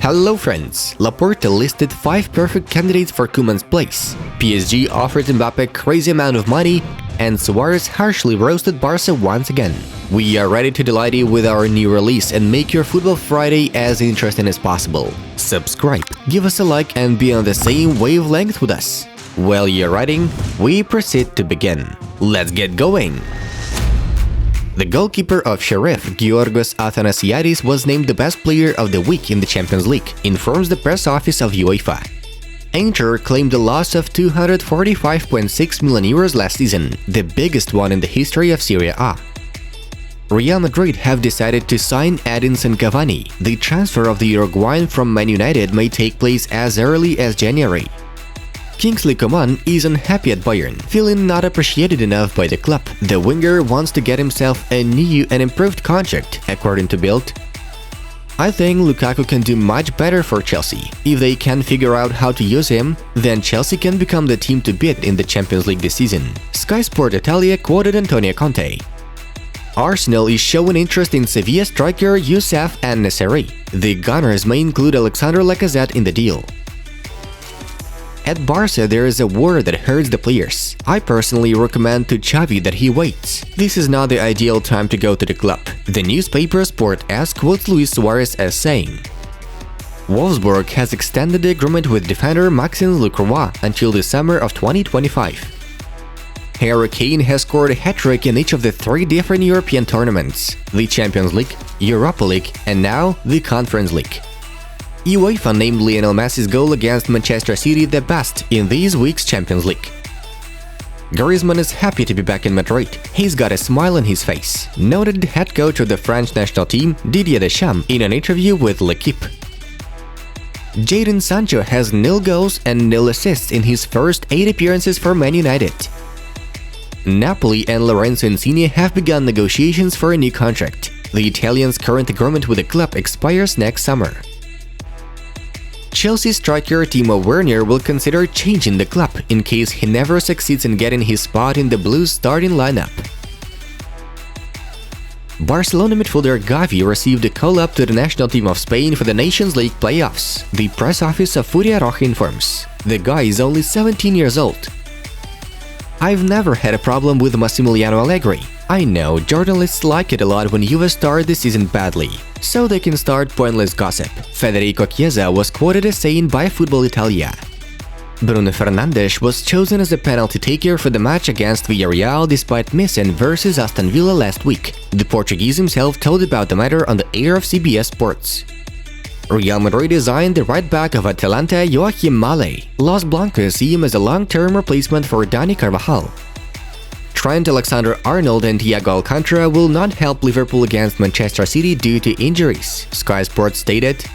Hello friends, Laporta listed 5 perfect candidates for Koeman's place. PSG offered Mbappe a crazy amount of money, and Suarez harshly roasted Barca once again. We are ready to delight you with our new release and make your Football Friday as interesting as possible. Subscribe, give us a like and be on the same wavelength with us. While you're writing, we proceed to begin. Let's get going! The goalkeeper of Sheriff, Giorgos Athanasiadis, was named the best player of the week in the Champions League, informs the press office of UEFA. Inter claimed a loss of €245.6 million last season, the biggest one in the history of Serie A. Real Madrid have decided to sign Edinson Cavani. The transfer of the Uruguayan from Man United may take place as early as January. Kingsley Coman is unhappy at Bayern, feeling not appreciated enough by the club. The winger wants to get himself a new and improved contract, according to Bild. I think Lukaku can do much better for Chelsea. If they can figure out how to use him, then Chelsea can become the team to beat in the Champions League this season. Sky Sport Italia quoted Antonio Conte. Arsenal is showing interest in Sevilla striker Youssef En-Nesyri. The Gunners may include Alexandre Lacazette in the deal. At Barca, there is a word that hurts the players. I personally recommend to Xavi that he waits. This is not the ideal time to go to the club. The newspaper Sport S quotes Luis Suarez as saying, Wolfsburg has extended the agreement with defender Maxime Lacroix until the summer of 2025. Harry Kane has scored a hat-trick in each of the 3 different European tournaments, the Champions League, Europa League, and now the Conference League. UEFA named Lionel Messi's goal against Manchester City the best in this week's Champions League. Griezmann is happy to be back in Madrid. He's got a smile on his face, noted head coach of the French national team Didier Deschamps in an interview with L'Equipe. Jadon Sancho has 0 goals and 0 assists in his first 8 appearances for Man United. Napoli and Lorenzo Insigne have begun negotiations for a new contract. The Italian's current agreement with the club expires next summer. Chelsea striker Timo Werner will consider changing the club in case he never succeeds in getting his spot in the Blues' starting lineup. Barcelona midfielder Gavi received a call-up to the national team of Spain for the Nations League playoffs, the press office of Furia Roja informs. The guy is only 17 years old. I've never had a problem with Massimiliano Allegri. I know journalists like it a lot when Juve start the season badly, so they can start pointless gossip. Federico Chiesa was quoted as saying by Football Italia. Bruno Fernandes was chosen as the penalty taker for the match against Villarreal despite missing versus Aston Villa last week. The Portuguese himself told about the matter on the air of CBS Sports. Real Madrid designed the right back of Atalanta Joachim Male. Los Blancos see him as a long-term replacement for Dani Carvajal. Trent Alexander-Arnold and Thiago Alcantara will not help Liverpool against Manchester City due to injuries, Sky Sports stated.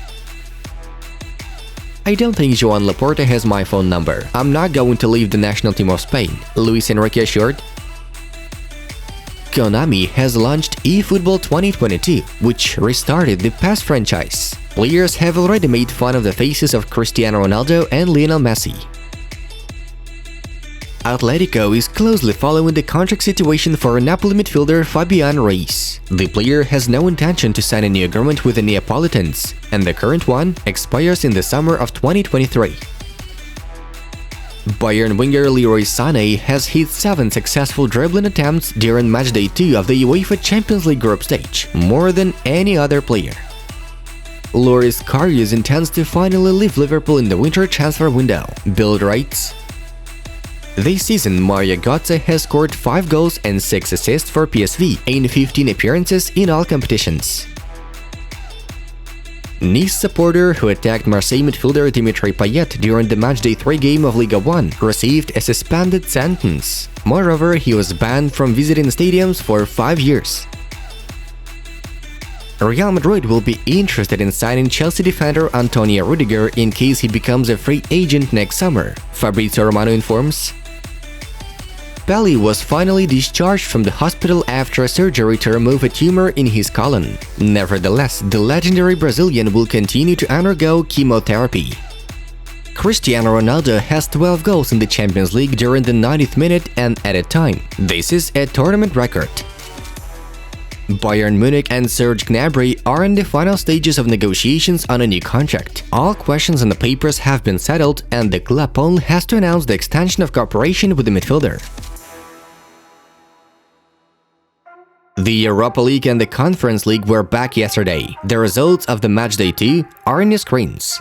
I don't think Joan Laporta has my phone number. I'm not going to leave the national team of Spain, Luis Enrique assured. Konami has launched eFootball 2022, which restarted the PES franchise. Players have already made fun of the faces of Cristiano Ronaldo and Lionel Messi. Atletico is closely following the contract situation for Napoli midfielder Fabian Ruiz. The player has no intention to sign a new agreement with the Neapolitans, and the current one expires in the summer of 2023. Bayern winger Leroy Sané has hit 7 successful dribbling attempts during matchday 2 of the UEFA Champions League group stage, more than any other player. Loris Karius intends to finally leave Liverpool in the winter transfer window, Bild writes. This season, Mario Götze has scored 5 goals and 6 assists for PSV in 15 appearances in all competitions. Nice supporter who attacked Marseille midfielder Dimitri Payet during the matchday 3 game of Ligue 1 received a suspended sentence. Moreover, he was banned from visiting stadiums for 5 years. Real Madrid will be interested in signing Chelsea defender Antonio Rudiger in case he becomes a free agent next summer, Fabrizio Romano informs. Pelé was finally discharged from the hospital after a surgery to remove a tumor in his colon. Nevertheless, the legendary Brazilian will continue to undergo chemotherapy. Cristiano Ronaldo has 12 goals in the Champions League during the 90th minute and at a time. This is a tournament record. Bayern Munich and Serge Gnabry are in the final stages of negotiations on a new contract. All questions on the papers have been settled, and the club only has to announce the extension of cooperation with the midfielder. The Europa League and the Conference League were back yesterday. The results of the Matchday 2 are on your screens.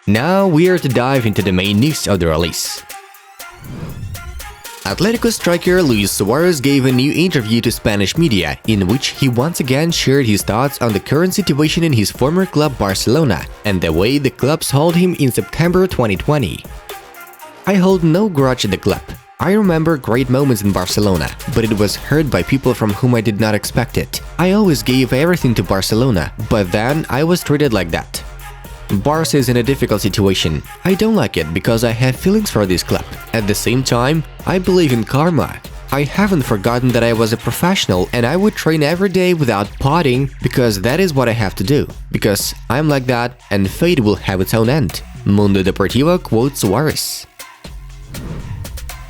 Now we are to dive into the main news of the release. Atletico striker Luis Suarez gave a new interview to Spanish media, in which he once again shared his thoughts on the current situation in his former club Barcelona and the way the club sold him in September 2020. "I hold no grudge at the club. I remember great moments in Barcelona, but it was hurt by people from whom I did not expect it. I always gave everything to Barcelona, but then I was treated like that. Barca is in a difficult situation. I don't like it because I have feelings for this club. At the same time, I believe in karma. I haven't forgotten that I was a professional and I would train every day without potting because that is what I have to do. Because I'm like that and fate will have its own end." Mundo Deportivo quotes Suarez.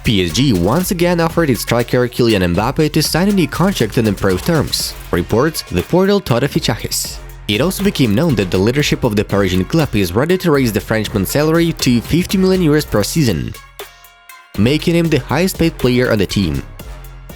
PSG once again offered its striker Kylian Mbappe to sign a new contract on improved terms, reports the portal Todo Fichajes. It also became known that the leadership of the Parisian club is ready to raise the Frenchman's salary to 50 million euros per season, making him the highest-paid player on the team.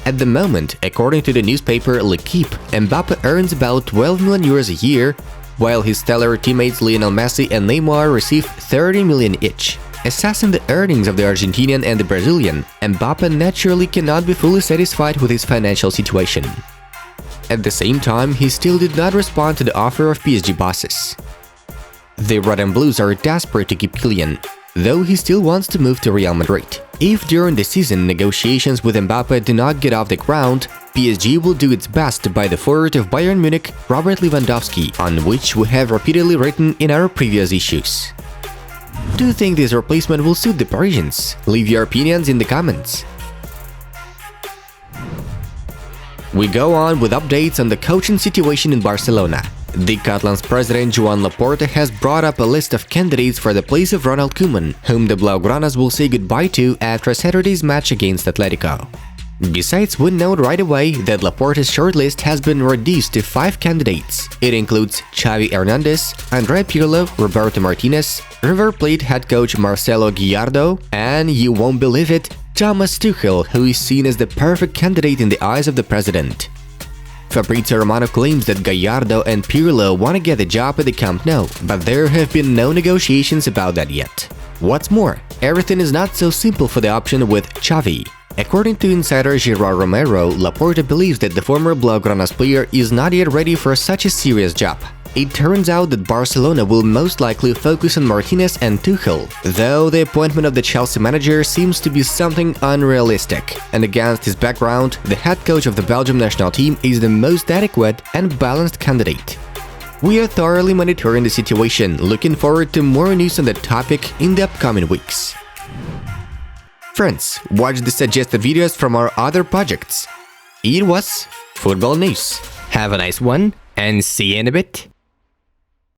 At the moment, according to the newspaper L'Equipe, Mbappe earns about 12 million euros a year, while his stellar teammates Lionel Messi and Neymar receive 30 million each. Assessing the earnings of the Argentinian and the Brazilian, Mbappe naturally cannot be fully satisfied with his financial situation. At the same time, he still did not respond to the offer of PSG bosses. The Red and Blues are desperate to keep Kylian, though he still wants to move to Real Madrid. If during the season negotiations with Mbappe do not get off the ground, PSG will do its best to buy the forward of Bayern Munich, Robert Lewandowski, on which we have repeatedly written in our previous issues. Do you think this replacement will suit the Parisians? Leave your opinions in the comments. We go on with updates on the coaching situation in Barcelona. The Catalan's president Joan Laporta has brought up a list of candidates for the place of Ronald Koeman, whom the Blaugranas will say goodbye to after Saturday's match against Atletico. Besides, we note right away that Laporta's shortlist has been reduced to 5 candidates. It includes Xavi Hernandez, Andrea Pirlo, Roberto Martinez, River Plate head coach Marcelo Gallardo, and, you won't believe it, Thomas Tuchel, who is seen as the perfect candidate in the eyes of the president. Fabrizio Romano claims that Gallardo and Pirlo want to get a job at the Camp Nou, but there have been no negotiations about that yet. What's more, everything is not so simple for the option with Xavi. According to insider Gerard Romero, Laporta believes that the former Blaugranas player is not yet ready for such a serious job. It turns out that Barcelona will most likely focus on Martinez and Tuchel, though the appointment of the Chelsea manager seems to be something unrealistic. And against his background, the head coach of the Belgium national team is the most adequate and balanced candidate. We are thoroughly monitoring the situation, looking forward to more news on the topic in the upcoming weeks. Friends, watch the suggested videos from our other projects. It was Football News. Have a nice one, and see you in a bit.